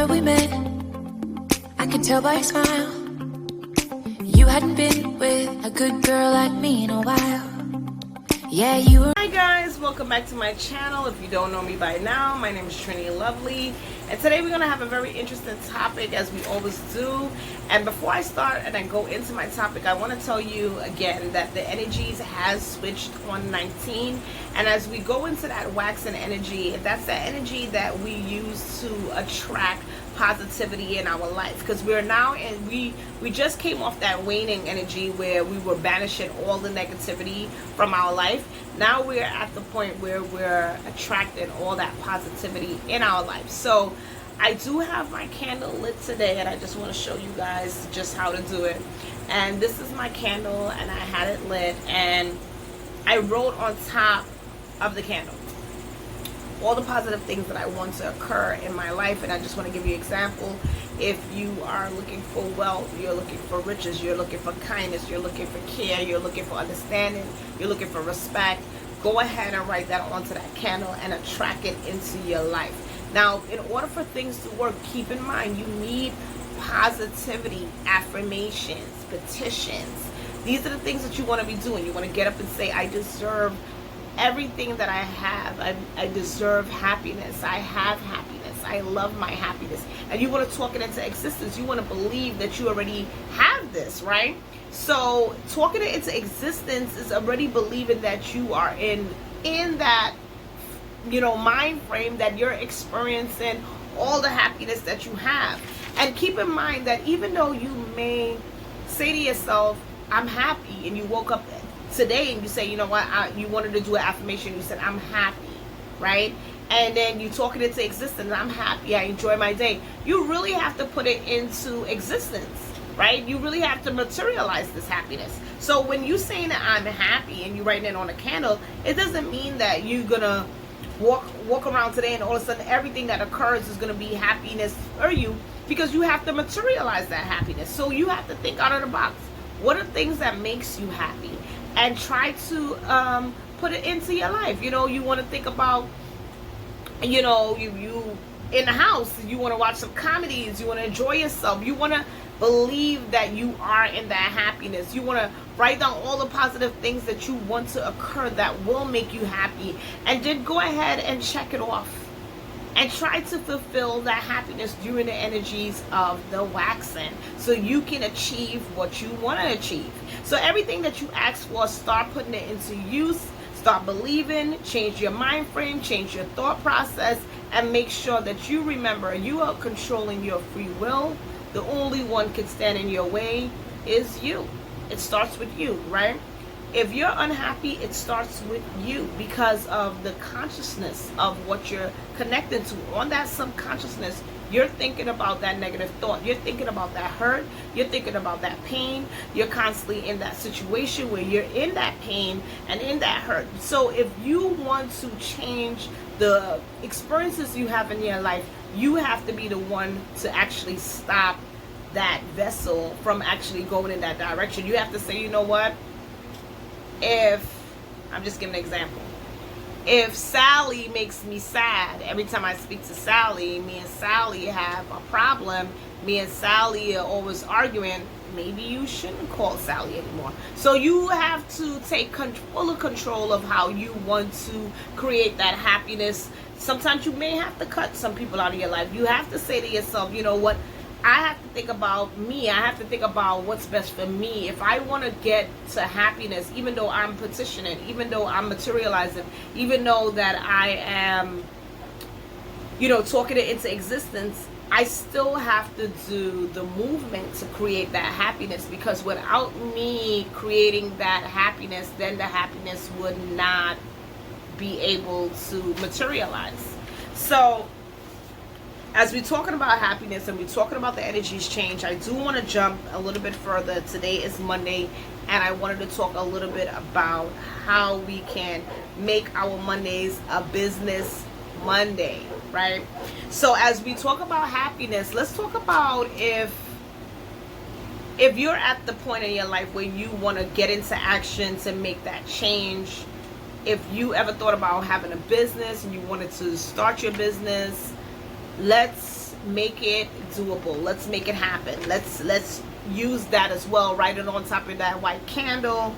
remember we met. I can tell by your smile. You hadn't been with a good girl like me in a while. Yeah, you were. Hi guys, welcome back to my channel. If you don't know me by now, my name is Trini Lovely, and today we're going to have a very interesting topic, as we always do. And before I start and I go into my topic, I want to tell you again that the energies has switched on 19, and as we go into that waxing energy, that's the energy that we use to attract positivity in our life, because we're now in we just came off that waning energy where we were banishing all the negativity from our life. Now we're at the point where we're attracting all that positivity in our life. So I do have my candle lit today, and I just want to show you guys just how to do it. And this is my candle, and I had it lit, and I wrote on top of the candle all the positive things that I want to occur in my life. And I just want to give you an example. If you are looking for wealth, you're looking for riches, you're looking for kindness, you're looking for care, you're looking for understanding, you're looking for respect, go ahead and write that onto that candle and attract it into your life. Now, in order for things to work, keep in mind you need positivity, affirmations, petitions. These are the things that you want to be doing. You want to get up and say, I deserve everything that I have. I deserve happiness. I have happiness. I love my happiness. And you want to talk it into existence. You want to believe that you already have this, right? So talking it into existence is already believing that you are in that, mind frame, that you're experiencing all the happiness that you have. And keep in mind that even though you may say to yourself, I'm happy, and you woke up today and you say, you know what, you wanted to do an affirmation, you said, I'm happy, right? And then you talk it into existence, I'm happy, I enjoy my day. You really have to put it into existence, right? You really have to materialize this happiness. So when you saying that I'm happy and you writing it on a candle, it doesn't mean that you're gonna walk around today and all of a sudden everything that occurs is gonna be happiness for you, because you have to materialize that happiness. So you have to think out of the box. What are things that makes you happy? And try to put it into your life. You want to think about, you in the house, you want to watch some comedies, you want to enjoy yourself, you want to believe that you are in that happiness. You want to write down all the positive things that you want to occur that will make you happy, and then go ahead and check it off. And try to fulfill that happiness during the energies of the waxing, so you can achieve what you want to achieve. So everything that you ask for, start putting it into use, start believing, change your mind frame, change your thought process, and make sure that you remember you are controlling your free will. The only one can stand in your way is you. It starts with you, right? If you're unhappy, it starts with you, because of the consciousness of what you're connected to. On that subconsciousness, you're thinking about that negative thought. You're thinking about that hurt. You're thinking about that pain. You're constantly in that situation where you're in that pain and in that hurt. So if you want to change the experiences you have in your life, you have to be the one to actually stop that vessel from actually going in that direction. You have to say, you know what? I'm just giving an example. If Sally makes me sad, every time I speak to Sally, me and Sally have a problem, me and Sally are always arguing, maybe you shouldn't call Sally anymore. So you have to take full control of how you want to create that happiness. Sometimes you may have to cut some people out of your life. You have to say to yourself, you know what? I have to think about me. I have to think about what's best for me. If I want to get to happiness, even though I'm petitioning, even though I'm materializing, even though that I am, talking it into existence, I still have to do the movement to create that happiness, because without me creating that happiness, then the happiness would not be able to materialize. So as we're talking about happiness and we're talking about the energies change, I do want to jump a little bit further. Today is Monday, and I wanted to talk a little bit about how we can make our Mondays a business Monday, right? So as we talk about happiness, let's talk about if you're at the point in your life where you want to get into action to make that change. If you ever thought about having a business and you wanted to start your business, let's make it doable. Let's make it happen. Let's use that as well. Write it on top of that white candle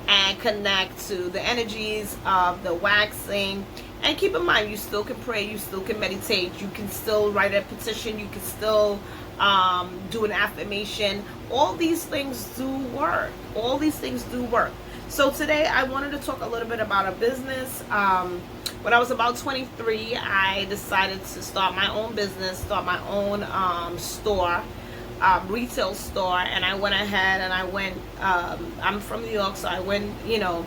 and connect to the energies of the waxing. And keep in mind, you still can pray, you still can meditate, you can still write a petition, you can still do an affirmation. All these things do work. All these things do work. So today I wanted to talk a little bit about a business. When I was about 23, I decided to start my own business, start my own store, retail store. And I went ahead and I went, I'm from New York, so I went, you know,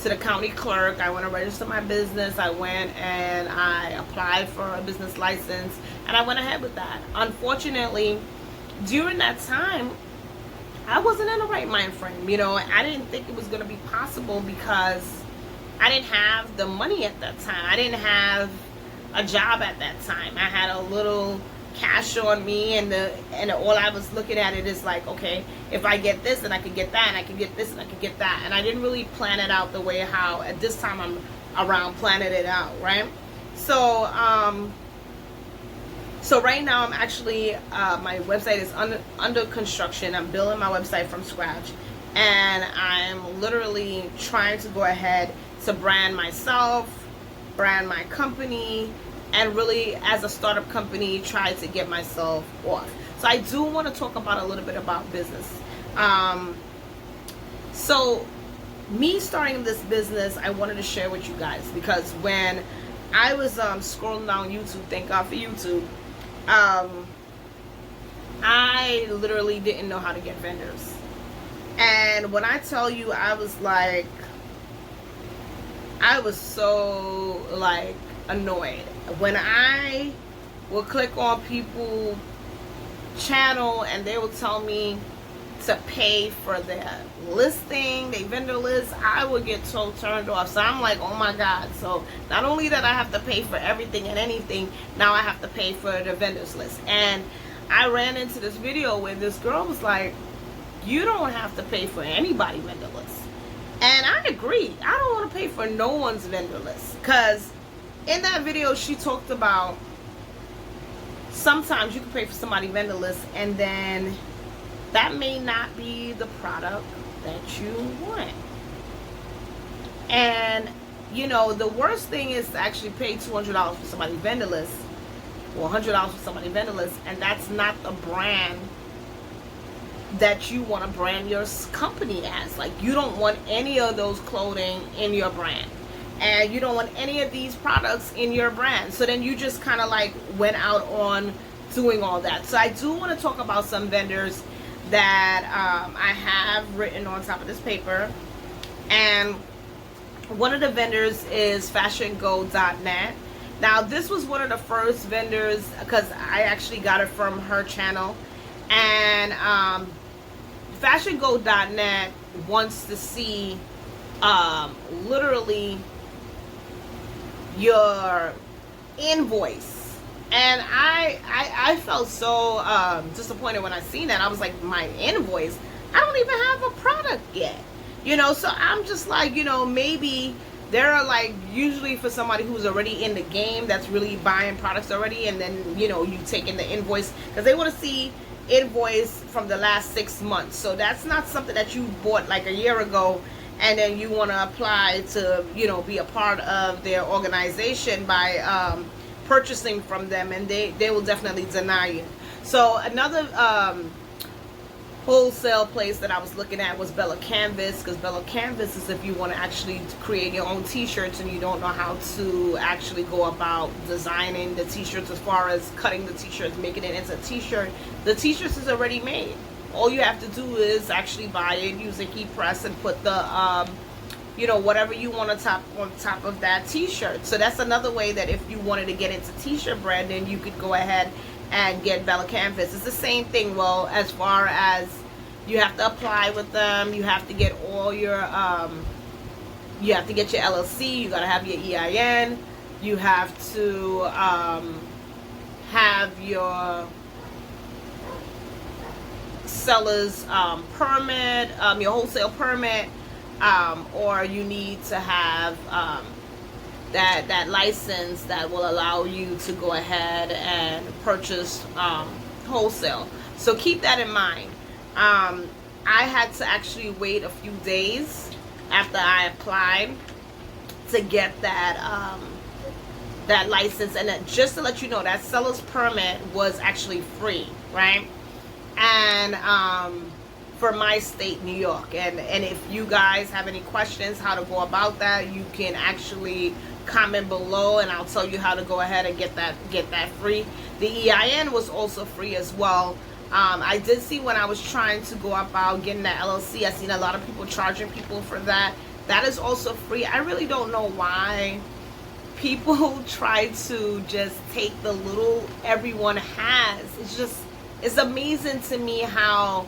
to the county clerk. I went to register my business. I went and I applied for a business license, and I went ahead with that. Unfortunately, during that time, I wasn't in the right mind frame. You know, I didn't think it was going to be possible because I didn't have the money at that time. I didn't have a job at that time. I had a little cash on me, and all I was looking at it is like, okay, if I get this, then I can get that, and I can get this, and I can get that. And I didn't really plan it out the way how at this time I'm around planning it out, right? So so right now I'm actually my website is under construction. I'm building my website from scratch, and I'm literally trying to go ahead to brand myself, brand my company, and really as a startup company try to get myself off. So I do want to talk about a little bit about business. So me starting this business, I wanted to share with you guys, because when I was scrolling down YouTube, thank God for YouTube, I literally didn't know how to get vendors. And when I tell you, I was like, I was so like annoyed when I will click on people's channel and they will tell me to pay for their listing, their vendor list. I would get so turned off. So I'm like, oh my God. So not only that I have to pay for everything and anything, now I have to pay for the vendors list. And I ran into this video where this girl was like, you don't have to pay for anybody's vendor list. And I agree. I don't want to pay for no one's vendor list, because in that video she talked about sometimes you can pay for somebody's vendor list and then that may not be the product that you want. And you know, the worst thing is to actually pay $200 for somebody's vendor list or $100 for somebody's vendor list, and that's not the brand that you want to brand your company as. Like, you don't want any of those clothing in your brand, and you don't want any of these products in your brand. So then you just kind of like went out on doing all that. So I do want to talk about some vendors that I have written on top of this paper. And one of the vendors is fashiongo.net. Now this was one of the first vendors, because I actually got it from her channel. And fashiongo.net wants to see literally your invoice. And I felt so disappointed when I seen that. I was like, my invoice? I don't even have a product yet. You know, so I'm just like, you know, maybe there are like, usually for somebody who's already in the game, that's really buying products already, and then, you know, you take in the invoice, because they want to see invoice from the last 6 months. So that's not something that you bought like a year ago and then you want to apply to, you know, be a part of their organization by purchasing from them, and they will definitely deny you. So another wholesale place that I was looking at was BELLA+CANVAS, because BELLA+CANVAS is if you want to actually create your own t-shirts and you don't know how to actually go about designing the t-shirts, as far as cutting the t-shirts, making it into a t-shirt. The t-shirts is already made. All you have to do is actually buy it, use a heat press, and put the you know, whatever you want on top of that t-shirt. So that's another way that if you wanted to get into t-shirt branding, you could go ahead and get BELLA+CANVAS. It's the same thing. Well, as far as you have to apply with them, you have to get all your you have to get your LLC, you gotta have your EIN, you have to have your seller's permit, your wholesale permit, or you need to have that license that will allow you to go ahead and purchase wholesale. So keep that in mind. I had to actually wait a few days after I applied to get that that license. And then just to let you know, that seller's permit was actually free, right? And for my state, New York. And if you guys have any questions how to go about that, you can actually comment below, and I'll tell you how to go ahead and get that free. The EIN was also free as well. I did see when I was trying to go about getting that LLC, I seen a lot of people charging people for that. That is also free. I really don't know why people try to just take the little everyone has. It's amazing to me how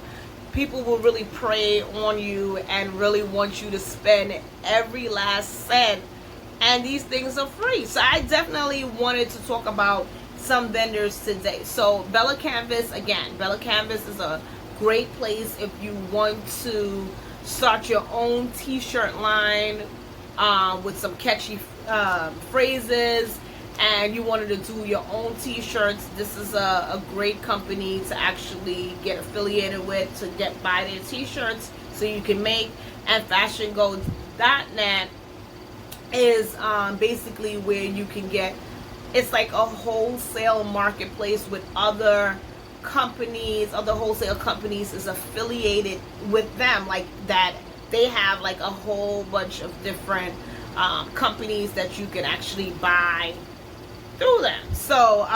people will really prey on you and really want you to spend every last cent, and these things are free. So I definitely wanted to talk about some vendors today. So BELLA+CANVAS, again, BELLA+CANVAS is a great place if you want to start your own t-shirt line with some catchy phrases, and you wanted to do your own t-shirts. This is a great company to actually get affiliated with, to buy their t-shirts so you can make. And FashionGo.net is basically where you can get, it's like a wholesale marketplace with other companies. Other wholesale companies is affiliated with them, like that. They have like a whole bunch of different companies that you can actually buy through them. So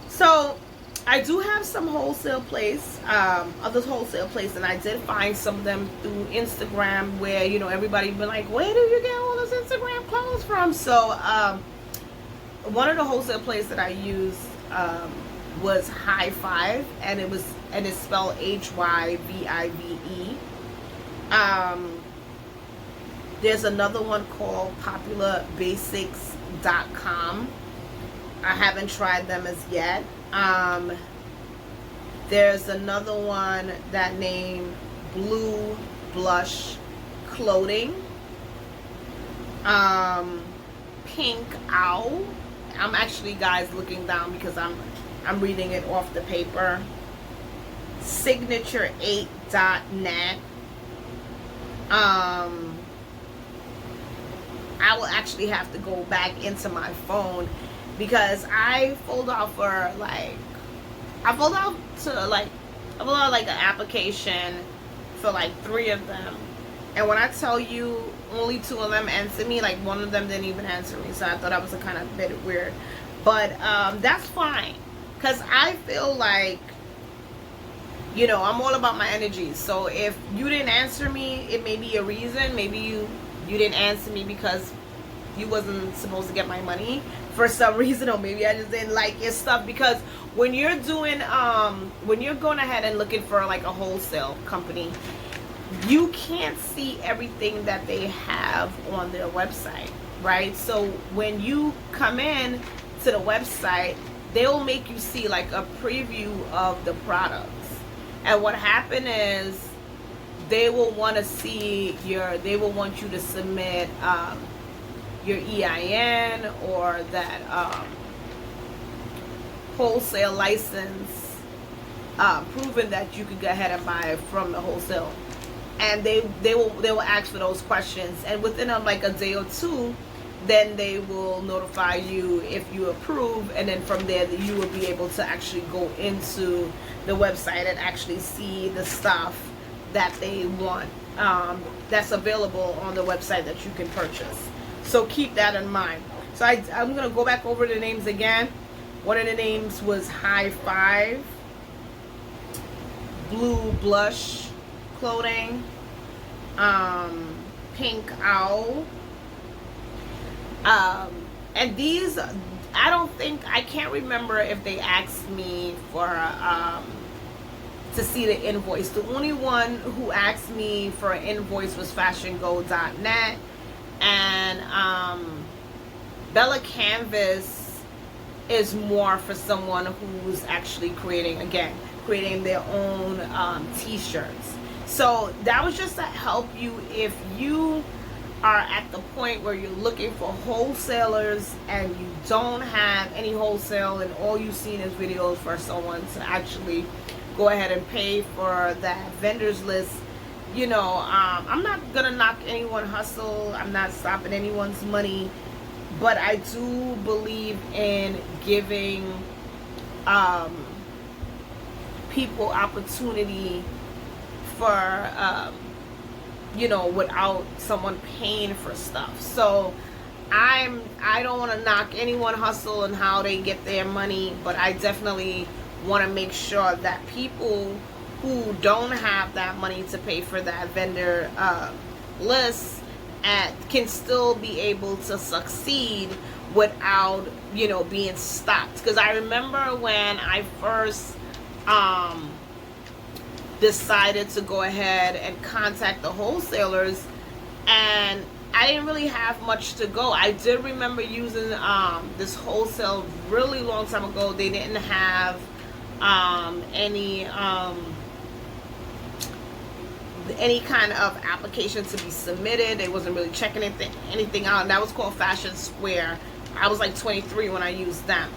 so I do have some wholesale place, other wholesale place, and I did find some of them through Instagram, where, you know, everybody been like, where do you get all those Instagram clothes from? So one of the wholesale places that I used was HYFVE, and it's spelled HYVIVE. There's another one called PopularBasics.com. I haven't tried them as yet. There's another one that named Blue Blush Clothing. Pink Owl. I'm actually, guys, looking down because I'm reading it off the paper. Signature8.net. I will actually have to go back into my phone because I filled out like an application for like 3 of them, and when I tell you only 2 of them answered me, like one of them didn't even answer me, so I thought that was a kind of bit weird. But that's fine, because I feel like, you know, I'm all about my energy. So if you didn't answer me, it may be a reason. Maybe you didn't answer me because you wasn't supposed to get my money for some reason, or maybe I just didn't like your stuff. Because when you're doing when you're going ahead and looking for like a wholesale company, you can't see everything that they have on their website, right? So when you come in to the website, they'll make you see like a preview of the products. And what happened is they will want to see they will want you to submit your EIN or that wholesale license, proving that you could go ahead and buy it from the wholesale. And they will ask for those questions, and within like a day or 2, then they will notify you if you approve, and then from there you will be able to actually go into the website and actually see the stuff that they want, that's available on the website that you can purchase. So keep that in mind. So I'm going to go back over the names again. One of the names was HYFVE, Blue Blush Clothing, Pink Owl. And these, I can't remember if they asked me for to see the invoice. The only one who asked me for an invoice was FashionGo.net, and BELLA+CANVAS is more for someone who's actually creating their own t-shirts. So that was just to help you if you are at the point where you're looking for wholesalers and you don't have any wholesale, and all you've seen is videos for someone to actually go ahead and pay for that vendors list, you know, I'm not gonna knock anyone's hustle. I'm not stopping anyone's money, but I do believe in giving people opportunity for you know, without someone paying for stuff. So I don't want to knock anyone hustle and how they get their money, but I definitely want to make sure that people who don't have that money to pay for that vendor list can still be able to succeed without, you know, being stopped. Because I remember when I first decided to go ahead and contact the wholesalers, and I didn't really have much to go. I did remember using this wholesale really long time ago. They didn't have any kind of application to be submitted. They wasn't really checking anything out, and that was called Fashion Square. I was like 23 when I used them,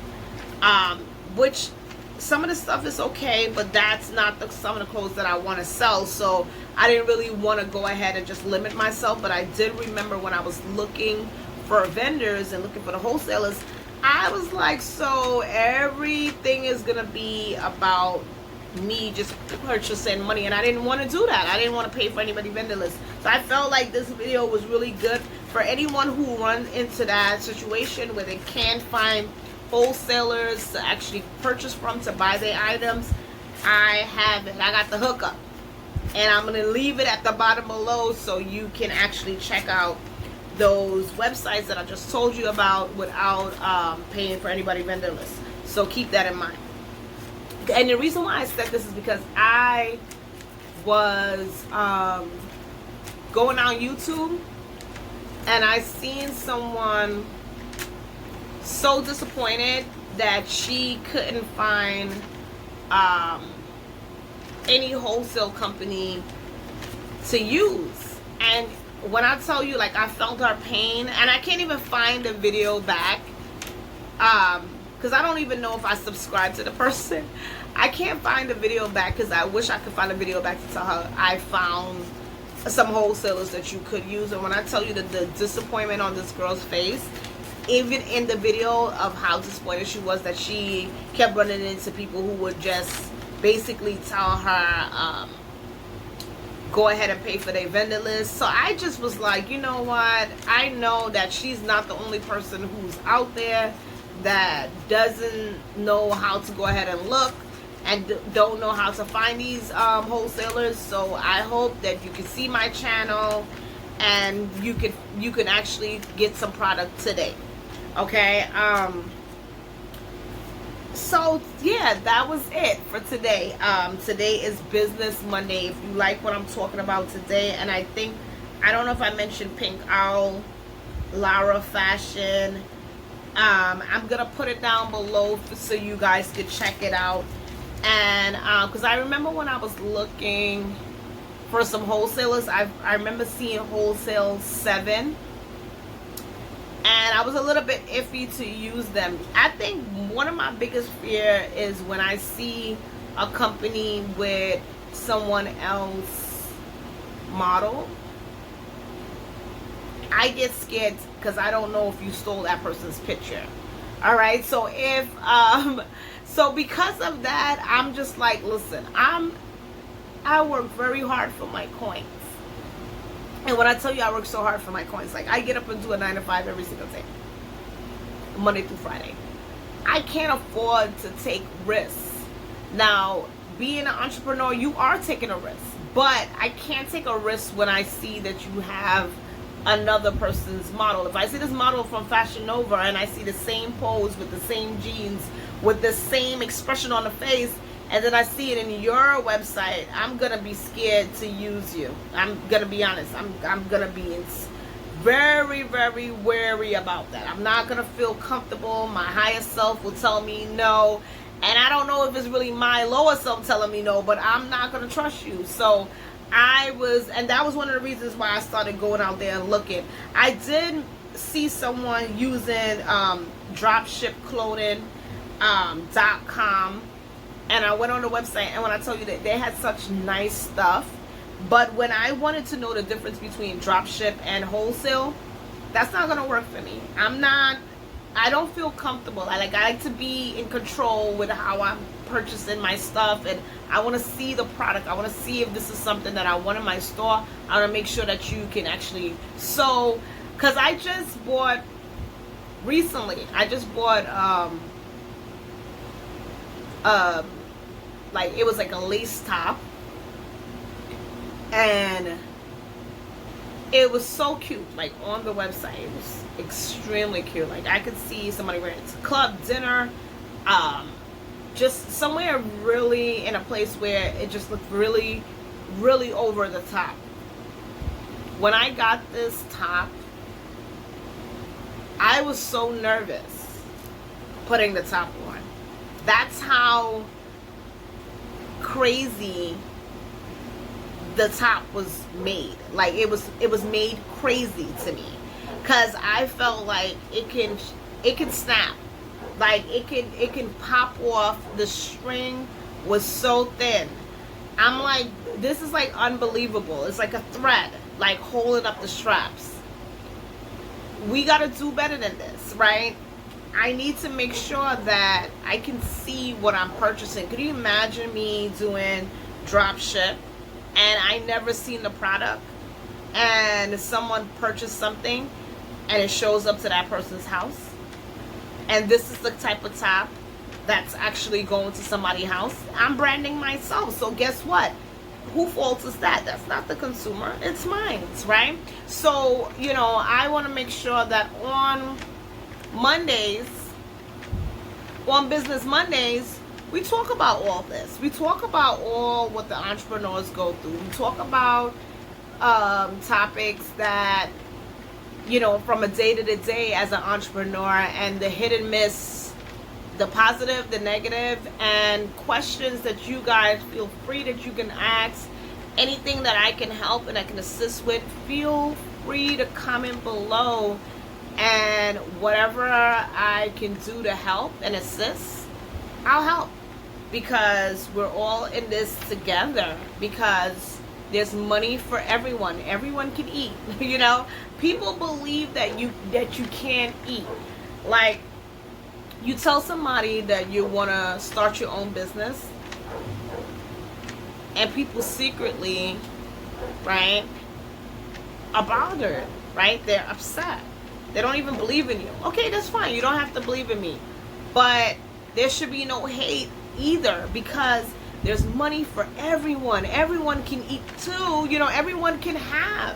which some of the stuff is okay, but that's not some of the clothes that I want to sell. So I didn't really want to go ahead and just limit myself. But I did remember when I was looking for vendors and looking for the wholesalers, I was like, so everything is gonna be about me just purchasing money, and I didn't want to do that. I didn't want to pay for anybody vendor list. So I felt like this video was really good for anyone who runs into that situation where they can't find wholesalers to actually purchase from to buy their items. I have it. I got the hookup, and I'm gonna leave it at the bottom below so you can actually check out those websites that I just told you about without paying for anybody vendor list. So keep that in mind. And the reason why I said this is because I was going on YouTube, and I seen someone so disappointed that she couldn't find any wholesale company to use. And when I tell you, like, I felt her pain, and I can't even find the video back because I don't even know if I subscribed to the person. I can't find the video back because I wish I could find a video back to tell her I found some wholesalers that you could use. And when I tell you the disappointment on this girl's face, even in the video of how disappointed she was that she kept running into people who would just basically tell her go ahead and pay for their vendor list. So I just was like, you know what, I know that she's not the only person who's out there that doesn't know how to go ahead and look and don't know how to find these wholesalers. So I hope that you can see my channel and you can actually get some product today. Okay, so yeah, that was it for today. Today is Business Monday. If you like what I'm talking about today, and I don't know if I mentioned Pink Owl, Lara Fashion, I'm gonna put it down below so you guys can check it out. And because I remember when I was looking for some wholesalers, I remember seeing Wholesale 7, and I was a little bit iffy to use them. I think one of my biggest fear is when I see a company with someone else model. I get scared because I don't know if you stole that person's picture. All right, so if so because of that, I'm just like, listen, I work very hard for my coins. And when I tell you I work so hard for my coins, like I get up and do a 9 to 5 every single day, Monday through Friday. I can't afford to take risks. Now, being an entrepreneur, you are taking a risk, but I can't take a risk when I see that you have another person's model. If I see this model from Fashion Nova and I see the same pose with the same jeans, with the same expression on the face, and then I see it in your website, I'm gonna be scared to use you. I'm gonna be honest. I'm gonna be very, very wary about that. I'm not gonna feel comfortable. My higher self will tell me no, and I don't know if it's really my lower self telling me no, but I'm not gonna trust you. So and that was one of the reasons why I started going out there and looking. I did see someone using dropshipclothing.com, and I went on the website, and when I tell you that they had such nice stuff, but when I wanted to know the difference between dropship and wholesale, that's not gonna work for me. I don't feel comfortable. I like to be in control with how I'm purchasing my stuff, and I want to see the product. I want to see if this is something that I want in my store. I want to make sure that you can actually sew, because I just bought recently, like, it was like a lace top, and it was so cute. Like, on the website, it was extremely cute. Like, I could see somebody wearing it to club, dinner, just somewhere really in a place where it just looked really, really over the top. When I got this top, I was so nervous putting the top on. That's how crazy the top was made. Like, it was made crazy to me, because I felt like it can snap. Like, it can pop off. The string was so thin. I'm like, this is like unbelievable. It's like a thread, like, holding up the straps. We got to do better than this, right? I need to make sure that I can see what I'm purchasing. Could you imagine me doing drop ship and I never seen the product, and someone purchased something and it shows up to that person's house, and this is the type of top that's actually going to somebody's house? I'm branding myself, so guess what? Who fault is that? That's not the consumer, it's mine, right? So, you know, I want to make sure that on Mondays, on Business Mondays, we talk about all this. We talk about all what the entrepreneurs go through. We talk about topics that, you know, from a day to day as an entrepreneur, and the hit and miss, the positive, the negative, and questions that you guys feel free that you can ask. Anything that I can help and I can assist with, feel free to comment below, and whatever I can do to help and assist, I'll help, because we're all in this together, because there's money for everyone. Everyone can eat. You know, people believe that you can't eat. Like, you tell somebody that you want to start your own business, and people secretly, right, are bothered, right? They're upset. They don't even believe in you. Okay, that's fine. You don't have to believe in me. But there should be no hate either, because there's money for everyone. Everyone can eat too. You know, everyone can have,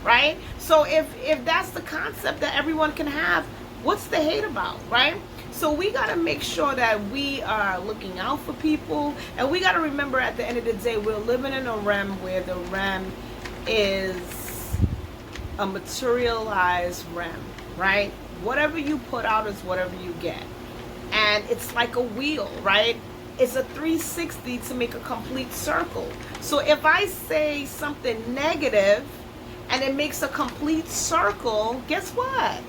right? So if that's the concept that everyone can have, what's the hate about, right? So we got to make sure that we are looking out for people, and we got to remember at the end of the day, we're living in a realm where the realm is a materialized realm, right? Whatever you put out is whatever you get. And it's like a wheel, right? It's a 360 to make a complete circle. So if I say something negative and it makes a complete circle, guess what?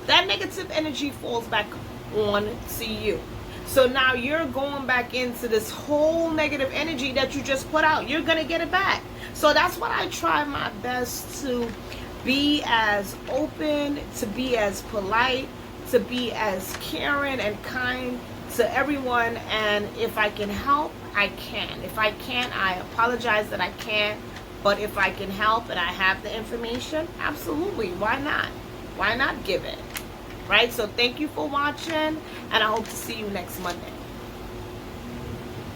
That negative energy falls back on to you. So now you're going back into this whole negative energy that you just put out. You're going to get it back. So that's what I try my best to be as open, to be as polite, to be as caring and kind to everyone. And if I can help, I can. If I can't, I apologize that I can't. But if I can help and I have the information, absolutely. Why not? Why not give it? Right? So thank you for watching, and I hope to see you next Monday.